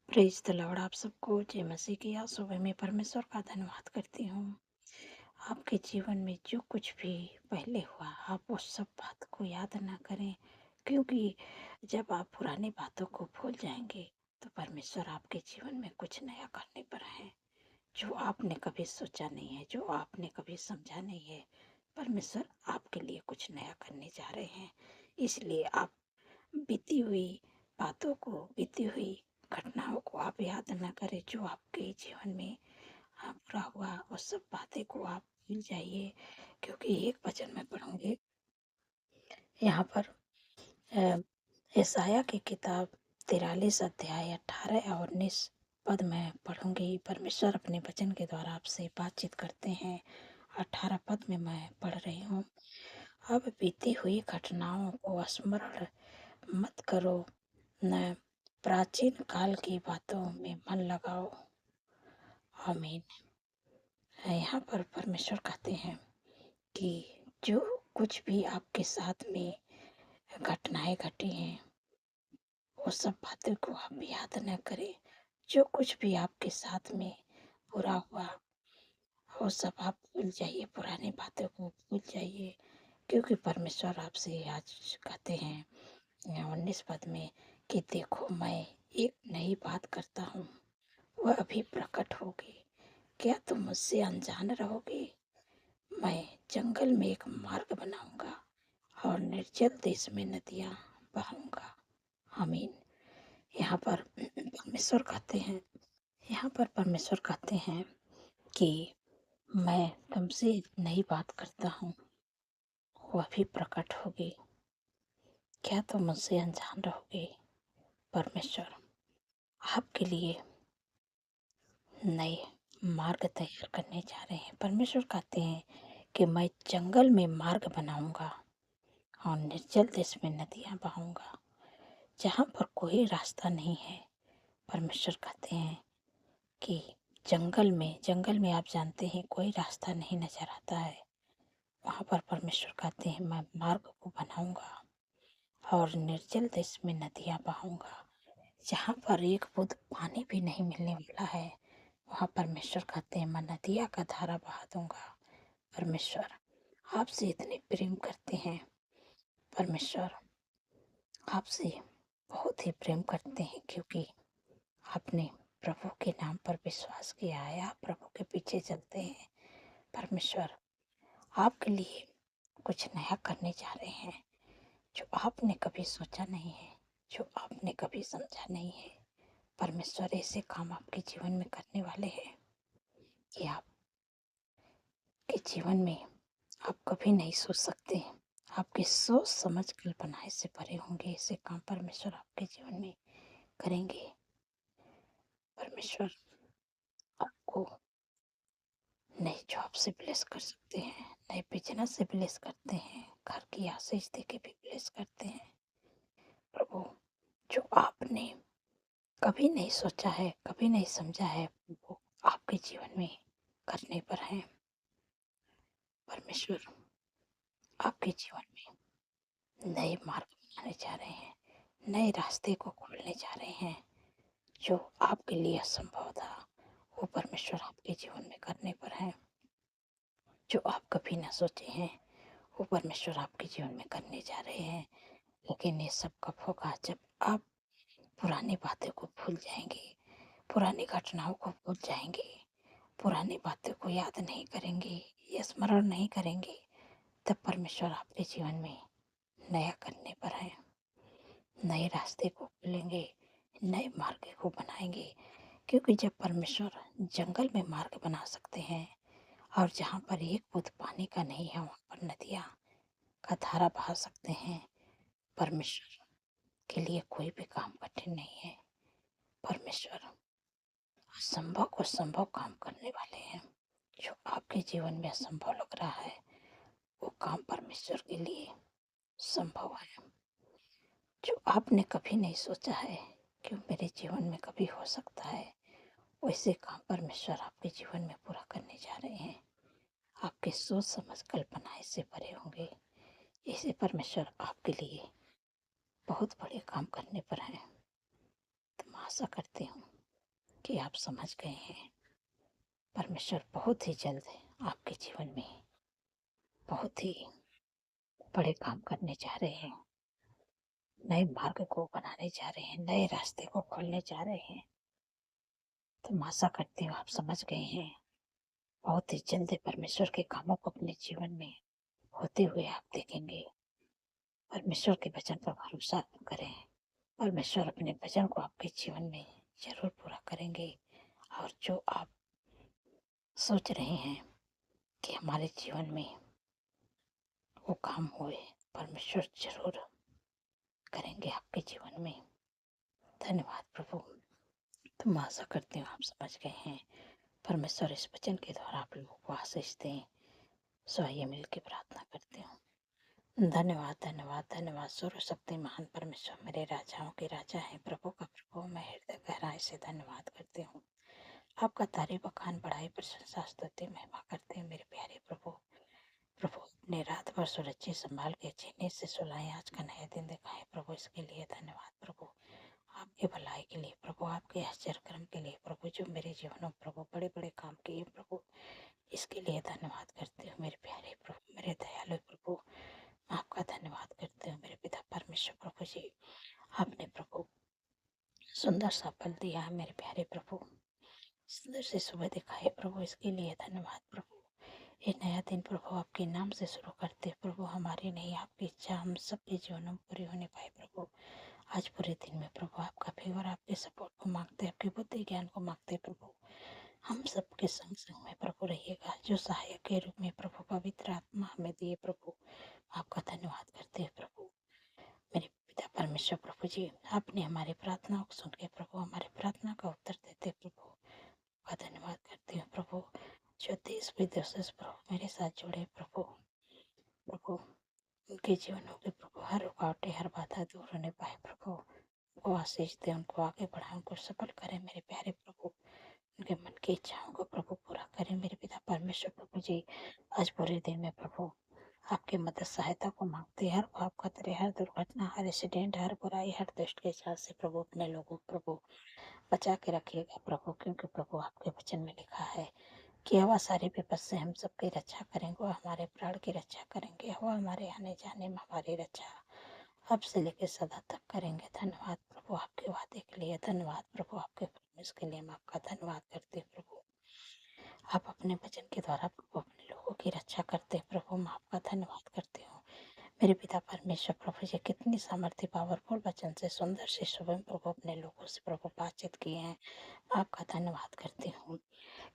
Praise the Lord. आप सबको जय मसीह की सुबह में परमेश्वर का धन्यवाद करती हूँ। आपके जीवन में जो कुछ भी पहले हुआ, आप उस सब बात को याद ना करें, क्योंकि जब आप पुरानी बातों को भूल जाएँगे, तो परमेश्वर आपके जीवन में कुछ नया करने पर है, जो आपने कभी सोचा नहीं है, जो आपने कभी समझा नहीं है। परमेश्वर आपके लिए कुछ नया करने जा रहे हैं। इसलिए आप बीती हुई बातों को, बीती हुई घटनाओं को आप याद ना करें, जो आपके जीवन में बुरा हुआ, वो सब बातें को आप भूल जाइए। क्योंकि एक वचन में पढ़ूंगी यहाँ पर, अ, यशायाह की किताब 43 अध्याय 18 और 19 पद में पढ़ूंगी। परमेश्वर अपने वचन के द्वारा आपसे बातचीत करते हैं। 18 पद में मैं पढ़ रही हूँ। अब बीती हुई घटनाओं को स्मरण मत करो, न प्राचीन काल की बातों में मन लगाओ। आमीन। यहाँ पर परमेश्वर कहते हैं कि जो कुछ भी आपके साथ में घटनाएं घटी हैं, वो सब बातों को आप याद न करें। जो कुछ भी आपके साथ में बुरा हुआ, वो सब आप भूल जाइए, पुरानी बातों को भूल जाइए। क्योंकि परमेश्वर आपसे आज कहते हैं 19 पद में कि देखो, मैं एक नई बात करता हूँ, वह अभी प्रकट होगी। क्या तुम मुझसे अनजान रहोगे? मैं जंगल में एक मार्ग बनाऊंगा और निर्जल देश में नदियां बहाऊंगा। आमीन। यहाँ पर परमेश्वर कहते हैं, यहाँ पर परमेश्वर कहते हैं कि मैं तुमसे नई बात करता हूँ, वह भी प्रकट होगी। क्या तुम मुझसे अनजान रहोगे? परमेश्वर आपके लिए नए मार्ग तैयार करने जा रहे हैं। परमेश्वर कहते हैं कि मैं जंगल में मार्ग बनाऊंगा और निर्जल देश में नदियां बहाऊंगा, जहाँ पर कोई रास्ता नहीं है। परमेश्वर कहते हैं कि जंगल में आप जानते हैं कोई रास्ता नहीं नजर आता है। वहाँ पर परमेश्वर कहते हैं मैं मार्ग को बनाऊंगा और निर्जल देश में नदियां बहाऊंगा, जहाँ पर एक बूंद पानी भी नहीं मिलने वाला है। वहाँ परमेश्वर कहते हैं मैं नदिया का धारा बहा दूंगा। परमेश्वर आपसे इतने प्रेम करते हैं। परमेश्वर आपसे बहुत ही प्रेम करते हैं, क्योंकि आपने प्रभु के नाम पर विश्वास किया है, आप प्रभु के पीछे चलते हैं। परमेश्वर आपके लिए कुछ नया करने जा रहे हैं, जो आपने कभी सोचा नहीं है, जो आपने कभी समझा नहीं है। परमेश्वर ऐसे काम आपके जीवन में करने वाले हैं कि आपके जीवन में आप कभी नहीं सोच सकते। आपकी सोच समझ कल्पनाएं से भरे होंगे। ऐसे काम परमेश्वर आपके जीवन में करेंगे। परमेश्वर आपको नए जॉब से ब्लेस कर सकते हैं, नए बिजनेस से ब्लेस करते हैं, घर की आशीष दे के भी ब्लेस करते हैं। प्रभु जो आपने कभी नहीं सोचा है, कभी नहीं समझा है, वो आपके जीवन में करने पर है। परमेश्वर आपके जीवन में नए मार्ग बनाने जा रहे हैं, नए रास्ते को खोलने जा रहे हैं। जो आपके लिए असंभव था, वो परमेश्वर आपके जीवन में करने पर है। जो आप कभी ना सोचे हैं, वो परमेश्वर आपके जीवन में करने जा रहे हैं। लेकिन ये सब कब होगा? जब आप पुरानी बातें को भूल जाएंगे, पुरानी घटनाओं को भूल जाएंगे, पुरानी बातों को याद नहीं करेंगे, ये स्मरण नहीं करेंगे। तब परमेश्वर आपके जीवन में नया करने पर है। नए रास्ते को खोलेंगे, नए मार्ग को बनाएंगे। क्योंकि जब परमेश्वर जंगल में मार्ग बना सकते हैं, और जहाँ पर एक बूंद पानी का नहीं है, वहाँ पर नदियाँ का धारा बहा सकते हैं। परमेश्वर के लिए कोई भी काम कठिन नहीं है। परमेश्वर असंभव को संभव काम करने वाले हैं। जो आपके जीवन में असंभव लग रहा है, वो काम परमेश्वर के लिए संभव है। जो आपने कभी नहीं सोचा है कि वो मेरे जीवन में कभी हो सकता है, वैसे काम परमेश्वर आपके जीवन में पूरा करने जा रहे हैं। आपके सोच समझ कल्पनाएं से भरे होंगे। इसे परमेश्वर आपके लिए बहुत बड़े काम करने पर है। तो मैं आशा करती हूँ कि आप समझ गए हैं। परमेश्वर बहुत ही जल्द आपके जीवन में बहुत ही बड़े काम करने जा रहे हैं, नए मार्ग को बनाने जा रहे हैं, नए रास्ते को खोलने जा रहे हैं। तो मैं आशा करती हूँ आप समझ गए हैं। बहुत ही जल्द परमेश्वर के कामों को अपने जीवन में होते हुए आप देखेंगे। परमेश्वर के वचन पर भरोसा करें। परमेश्वर अपने वचन को आपके जीवन में जरूर पूरा करेंगे। और जो आप सोच रहे हैं कि हमारे जीवन में वो काम हुए, परमेश्वर जरूर करेंगे आपके जीवन में। धन्यवाद प्रभु। तो मैं आशा करती हूँ आप समझ गए हैं। परमेश्वर इस वचन के द्वारा आप लोगों को आशीष दें। सो आइए मिल के प्रार्थना करती हूँ। धन्यवाद धन्यवाद धन्यवाद। सर्वशक्ति महान परमेश्वर मेरे राजाओं के राजा हैं, प्रभु का प्रभु। मैं हृदय गहराई से धन्यवाद करती हूँ। आपका तारीफ बखान बढ़ाई प्रशंसा स्तुति महिमा करते हैं मेरे प्यारे प्रभु। प्रभु अपने रात भर सुरक्षित संभाल के चीनी से सुलाएं, आज का नया दिन दिखाएं प्रभु। इसके लिए धन्यवाद प्रभु। आपके भलाई के लिए प्रभु, आपके आश्चर्य कर्म के लिए प्रभु, जो मेरे जीवन में प्रभु बड़े बड़े काम किए प्रभु, इसके लिए धन्यवाद करते हो मेरे प्यारे प्रभु, मेरे दयालु प्रभु। आपका धन्यवाद करते हो मेरे पिता परमेश्वर प्रभु जी। आपने प्रभु सुंदर सा पल दिया है मेरे प्यारे प्रभु, सुंदर से सुबह दिखाए प्रभु, इसके लिए धन्यवाद प्रभु। ये नया दिन प्रभु आपके नाम से शुरू करते प्रभु, हमारी नहीं आपकी इच्छा हम सबके जीवन में पूरी होने पाए प्रभु। आज पूरे दिन में प्रभु आपका फेवर, आपके सपोर्ट को मांगते, आपकी बुद्धि ज्ञान को मांगते प्रभु। हम सबके संग संग में प्रभु रहिएगा, जो सहायक के रूप में प्रभु पवित्र आत्मा हमें दिए प्रभु। आपका धन्यवाद करते हैं प्रभु मेरे पिता परमेश्वर प्रभु जी। आपने हमारी प्रार्थनाओं को सुन के प्रभु हमारे प्रार्थना का उत्तर देते प्रभु। का धन्यवाद करती हूँ प्रभु। जो देश विदेश से प्रभु मेरे साथ जुड़े प्रभु, प्रभु उनके जीवनों के प्रभु हर रुकावटें हर बाधा दूर होने पाए प्रभु। उनको आशीष दे, उनको आगे बढ़ाए, उनको सफल करें मेरे प्यारे प्रभु। उनके मन की इच्छाओं को प्रभु पूरा करें मेरे पिता परमेश्वर प्रभु जी। आज पूरे दिन में प्रभु आपके मदद सहायता को मांगते हैं। हर पाप खतरे, हर दुर्घटना, हर एक्सीडेंट, हर बुराई, हर दुष्ट के साथ से प्रभु अपने लोगों प्रभु बचा के रखिएगा प्रभु। क्योंकि प्रभु आपके वचन में लिखा है कि हवा सारे विपद से हम सबकी रक्षा करेंगे, वह हमारे प्राण की रक्षा करेंगे, हवा हमारे आने जाने में हमारी रक्षा अब से लेकर सदा तक करेंगे। धन्यवाद प्रभु आपके वादे के लिए, धन्यवाद प्रभु आपके प्रॉमिस के लिए। मैं आपका धन्यवाद करती हूँ प्रभु। आप अपने वचन के द्वारा प्रभु अपने लोगों की रक्षा करते हैं प्रभु। मैं आपका धन्यवाद करती हूँ मेरे पिता परमेश्वर प्रभु जी। कितनी सामर्थ्य पावरफुल वचन से सुंदर से शुभ प्रभु अपने लोगों से प्रभु बातचीत किए हैं। आपका धन्यवाद करती हूँ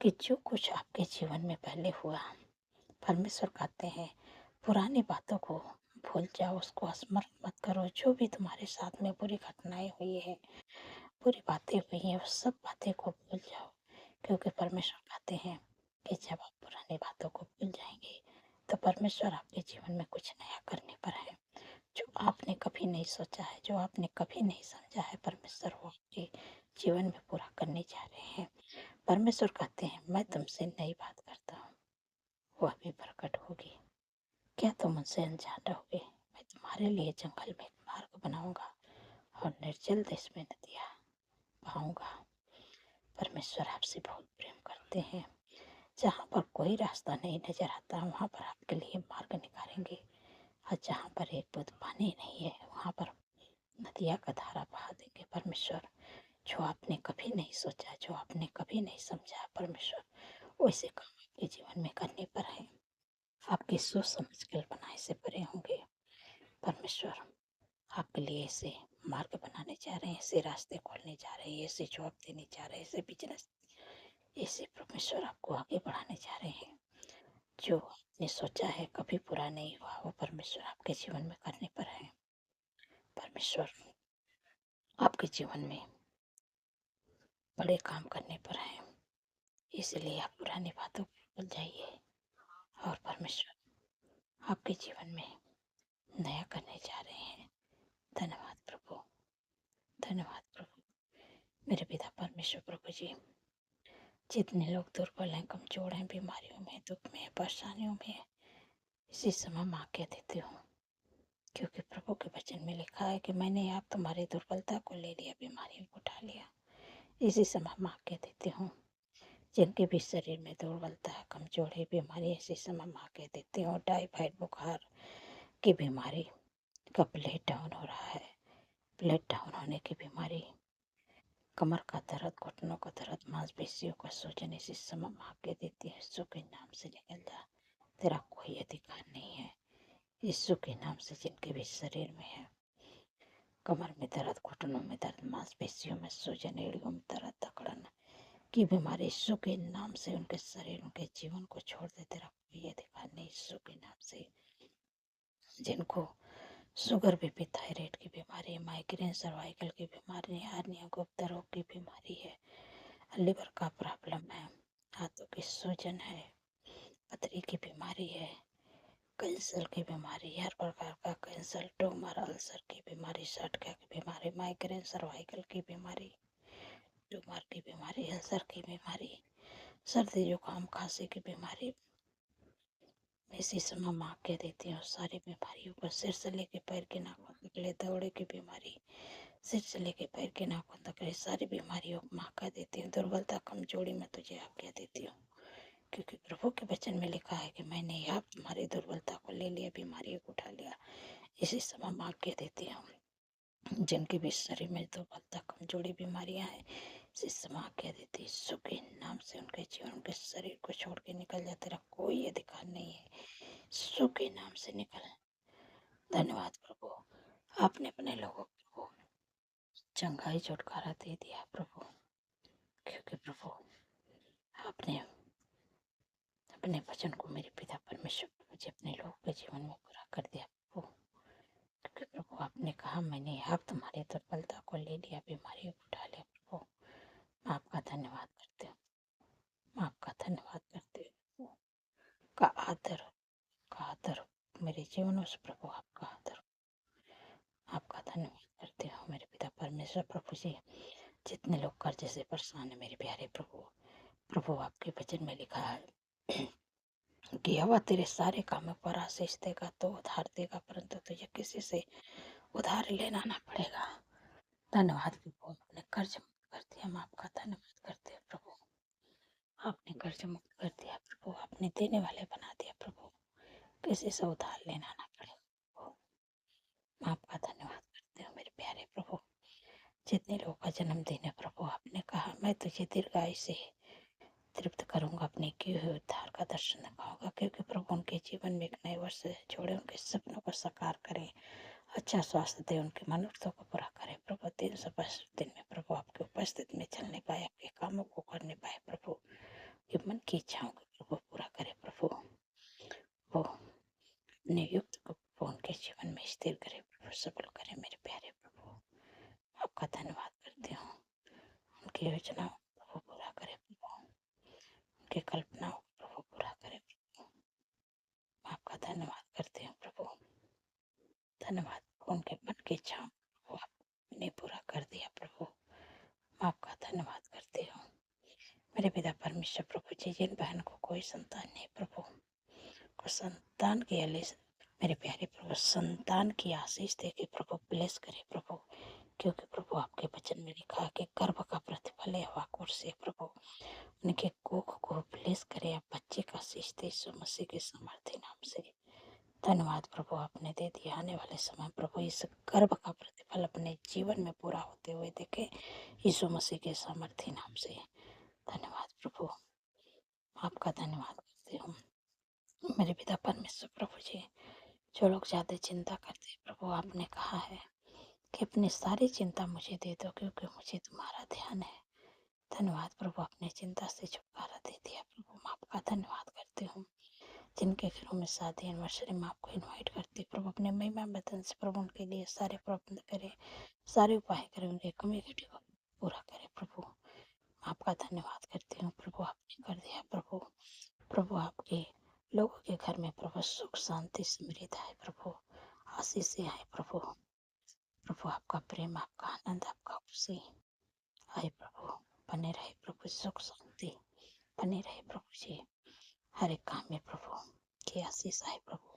कि जो कुछ आपके जीवन में पहले हुआ, परमेश्वर कहते हैं पुरानी बातों को भूल जाओ, उसको स्मरण मत करो। जो भी तुम्हारे साथ में बुरी घटनाएं हुई है, बुरी बातें हुई हैं, उस सब बातें को भूल जाओ। क्योंकि परमेश्वर कहते हैं कि जब आप पुरानी बातों को भूल जाएंगे तो परमेश्वर आपके जीवन में कुछ नया करने पर है। जो आपने कभी नहीं सोचा है, जो आपने कभी नहीं समझा है, परमेश्वर वो आपके जीवन में पूरा करने जा रहे हैं। परमेश्वर कहते हैं मैं तुमसे नई बात करता हूँ, वह भी प्रकट होगी। क्या तुम उनसे अनजान रहोगे? मैं तुम्हारे लिए जंगल में एक मार्ग बनाऊंगा और निर्जल देश में नदियाँ बहाऊंगा। परमेश्वर आपसे बहुत प्रेम करते हैं। जहाँ पर कोई रास्ता नहीं नजर आता, वहाँ पर आपके लिए मार्ग निकालेंगे। और जहाँ पर एक बूंद पानी नहीं है, वहाँ पर नदियाँ का धारा बहा देंगे परमेश्वर। जो आपने कभी नहीं सोचा, जो आपने कभी नहीं समझा, परमेश्वर वैसे काम आपके जीवन में करने पर है। आपकी सोच समझ कल्पनाएं से परे होंगे। परमेश्वर आपके लिए ऐसे मार्ग बनाने जा रहे हैं, ऐसे रास्ते खोलने जा रहे हैं, ऐसे जॉब देने जा रहे हैं, ऐसे बिजनेस, ऐसे परमेश्वर आपको आगे बढ़ाने जा रहे हैं। जो आपने सोचा है कभी पूरा नहीं हुआ, वो परमेश्वर आपके जीवन में करने पर है। परमेश्वर आपके जीवन में बड़े काम करने पर है। इसलिए आप पुरानी बातों को भूल जाइए और परमेश्वर आपके जीवन में नया करने जा रहे हैं। धन्यवाद प्रभु, धन्यवाद प्रभु मेरे पिता परमेश्वर प्रभु जी। जितने लोग दुर्बल हैं, कमजोर हैं, बीमारियों में, दुख में, परेशानियों में, इसी समय माँ कह देती हूँ। क्योंकि प्रभु के वचन में लिखा है कि मैंने आप तुम्हारी दुर्बलता को ले लिया, बीमारियों को उठा लिया। इसी समय माँ कह देती हूँ, जिनके भी शरीर में दुर्बलता है, कमजोरी, बीमारी, इसी समय माँ कह देती हूँ, टाइफाइड बुखार की बीमारी का ब्लड डाउन हो रहा है, ब्लड डाउन होने की बीमारी, कमर का दर्द, घुटनों का दर्द, मांसपेशियों का सूजन, इसी समय माँ कह देती है, यीशु के नाम से निकल जा, तेरा कोई अधिकार नहीं है। यीशु के नाम से जिनके भी शरीर में है, कमर में दर्द, घुटनों में दर्द, मांसपेशियों में सूजन, एड़ियों में दर्द, अकड़न की बीमारी, यीशु के नाम से उनके शरीर, उनके जीवन को छोड़ दे, तेरा कोई अधिकार नहीं। यीशु के नाम से जिनको शुगर, बीपी, थायराइड की बीमारी, माइग्रेन, सर्वाइकल की बीमारी, हार्निया, गुप्त रोग की बीमारी है, लिवर का प्रॉब्लम है, हाथों की सूजन है, पथरी की बीमारी है, कैंसर की बीमारी, हर प्रकार का कैंसर, ट्यूमर, अल्सर की बीमारी, सटका की बीमारी, माइग्रेन, सर्वाइकल की बीमारी, ट्यूमर की बीमारी, अल्सर की बीमारी, सर्दी जुकाम खांसी की बीमारी, इसी समय माँ कह देती हूँ, सारी बीमारियों को, सिर से लेके पैर के नाखून तक ले, दौड़े की बीमारी, सिर से लेके पैर के नाखून तक ले, सारी बीमारियों को माँ कह देती हूँ। दुर्बलता, कमजोरी में तुझे आप कह देती हूँ, क्योंकि प्रभु के वचन में लिखा है कि मैंने आप तुम्हारी दुर्बलता को ले लिया, बीमारियों को उठा लिया। इसी समय माँ कह देती हूँ, जिनके भी शरीर में दुर्बलता, कमजोरी, बीमारियां हैं, इसी समय माँ कह देती, यीशु के नाम से उनके जीवन, उनके शरीर को छोड़ के निकल जा, तेरा कोई अधिकार नहीं है। यीशु के नाम से निकल। धन्यवाद प्रभु, आपने अपने लोगों को चंगाई, छुटकारा दे दिया प्रभु, क्योंकि प्रभु आपने अपने वचन को मेरे पिता परमेश्वर प्रभु जी अपने लोगों के जीवन में पूरा कर दिया प्रभु, क्योंकि प्रभु आपने कहा, मैंने आप तुम्हारी दुर्बलता को ले लिया, बीमारी को उठा लिया प्रभु। मैं आपका धन्यवाद करती हूँ, मैं आपका धन्यवाद करती हूँ। का आदर, का आदर मेरे जीवन में प्रभु, आपका आदर, आपका धन्यवाद करती हूँ मेरे पिता परमेश्वर प्रभु जी। जितने लोग कर्ज से परेशान है मेरे प्यारे प्रभु, प्रभु आपके वचन में लिखा है कि हवा तेरे सारे कामों पर आशीष देगा तो उधार देगा, परंतु तुझे किसी से उधार लेना ना पड़ेगा। धन्यवाद प्रभु, आपने कर्ज मुक्त कर दिया, हम आपका धन्यवाद करते हैं प्रभु। आपने कर्ज मुक्त कर दिया प्रभु, आपने देने वाले बना दिया प्रभु, किसी से उधार लेना ना पड़ेगा प्रभु। मैं आपका धन्यवाद करती हूँ मेरे प्यारे प्रभु। जितने लोगों का जन्मदिन है प्रभु, आपने कहा मैं तुझे दीर्घायु से तृप्त करूंगा, अपने किए हुए उद्धार का दर्शन दिखाऊंगा, क्योंकि प्रभु उनके जीवन में एक नए वर्ष जोड़े, उनके सपनों को साकार करें, अच्छा स्वास्थ्य दे, उनकी मनोरथों को पूरा करें प्रभु। 365 दिन में प्रभु आपके उपस्थिति में चलने पाए, आपके कामों को करने पाए प्रभु, ये मन की इच्छाओं को प्रभु पूरा करे प्रभु। वो अपने युक्त को प्रभु उनके जीवन में स्थिर करे प्रभु, सफल करे मेरे प्यारे प्रभु। आपका धन्यवाद करती हूँ, उनकी योजनाओं को प्रभु पूरा करे प्रभु, उनकी कल्पनाओं को प्रभु पूरा करे प्रभु। आपका धन्यवाद करते हैं प्रभु, धन्यवाद। उनके मन की इच्छाओं को आपने पूरा कर दिया प्रभु, मैं आपका धन्यवाद करती हूँ मेरे पिता परमेश्वर प्रभु जी। जिन बहन को कोई संतान नहीं प्रभु, को संतान के लिए मेरे प्यारे प्रभु संतान की आशीष दे के प्रभु ब्लेस करे प्रभु, क्योंकि प्रभु आपके वचन में लिखा है कि गर्भ का प्रतिफल है वाकुर से प्रभु, उनके कोख को ब्लेस करे, आप बच्चे का आशीष दे यीशु मसीह के सामर्थ्य नाम से। धन्यवाद प्रभु, आपने दे दिया। आने वाले समय प्रभु इस गर्भ का प्रतिफल अपने जीवन में पूरा होते हुए देखे यीशु मसीह के सामर्थ्य नाम से। धन्यवाद प्रभु, आपका धन्यवाद करती हूँ मेरे पिता परमेश्वर प्रभु जी। जो लोग ज्यादा चिंता करते हैं प्रभु, आपने कहा है कि अपनी सारी चिंता मुझे दे दो, क्योंकि मुझे तुम्हारा ध्यान है। धन्यवाद प्रभु, अपने चिंता से छुटकारा दे दिया प्रभु, मैं आपका धन्यवाद करती हूँ। जिनके घरों में शादी, एनिवर्सरी में आपको इनवाइट करती प्रभु, अपने महिमा वतन से प्रभु उनके लिए सारे प्रबंध करें, सारे उपाय करें, उनके कम्युनिटी को पूरा करें प्रभु। आपका धन्यवाद करती हूँ प्रभु, आपने कर दिया प्रभु। प्रभु आपके लोगों के घर में प्रभु सुख शांति समृद्धि आए प्रभु, आशीष आए प्रभु। प्रभु आपका प्रेम, आपका आनंद, आपका खुशी आए प्रभु, बने रहे प्रभु, सुख शांति बने रहे प्रभु जी। हर एक काम में प्रभु की आशीष आए प्रभु।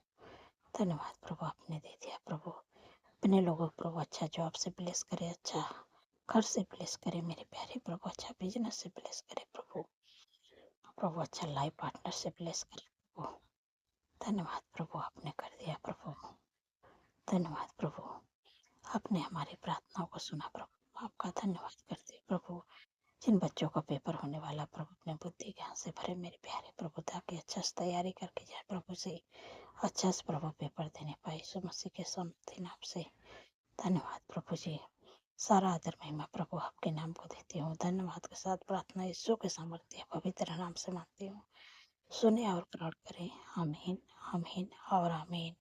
धन्यवाद प्रभु, आपने दे दिया प्रभु। अपने लोगों को प्रभु अच्छा जॉब से ब्लेस करे, अच्छा घर से ब्लेस करे मेरे प्यारे प्रभु, अच्छा बिजनेस से ब्लेस करे प्रभु। प्रभु अच्छा लाइफ पार्टनर से ब्लेस करे प्रभु। धन्यवाद प्रभु, आपने कर दिया प्रभु। धन्यवाद प्रभु, आपने हमारी प्रार्थनाओं को सुना प्रभु। आपका धन्यवाद करते प्रभु। जिन बच्चों का पेपर होने वाला प्रभु, अपने बुद्धि ज्ञान से भरे मेरे प्यारे प्रभु, ताकि अच्छा से तैयारी करके जाए प्रभु से अच्छा से प्रभु पेपर देने पाए, यीशु मसीह के समर्थी नाम से। धन्यवाद प्रभु जी, सारा आदर महिमा प्रभु आपके नाम को देती हूँ। धन्यवाद के साथ प्रार्थना यीशु के सामर्थ्य पवित्र नाम से मांगती हूँ। सुने और ग्रहण करें। आमीन, आमीन और आमीन।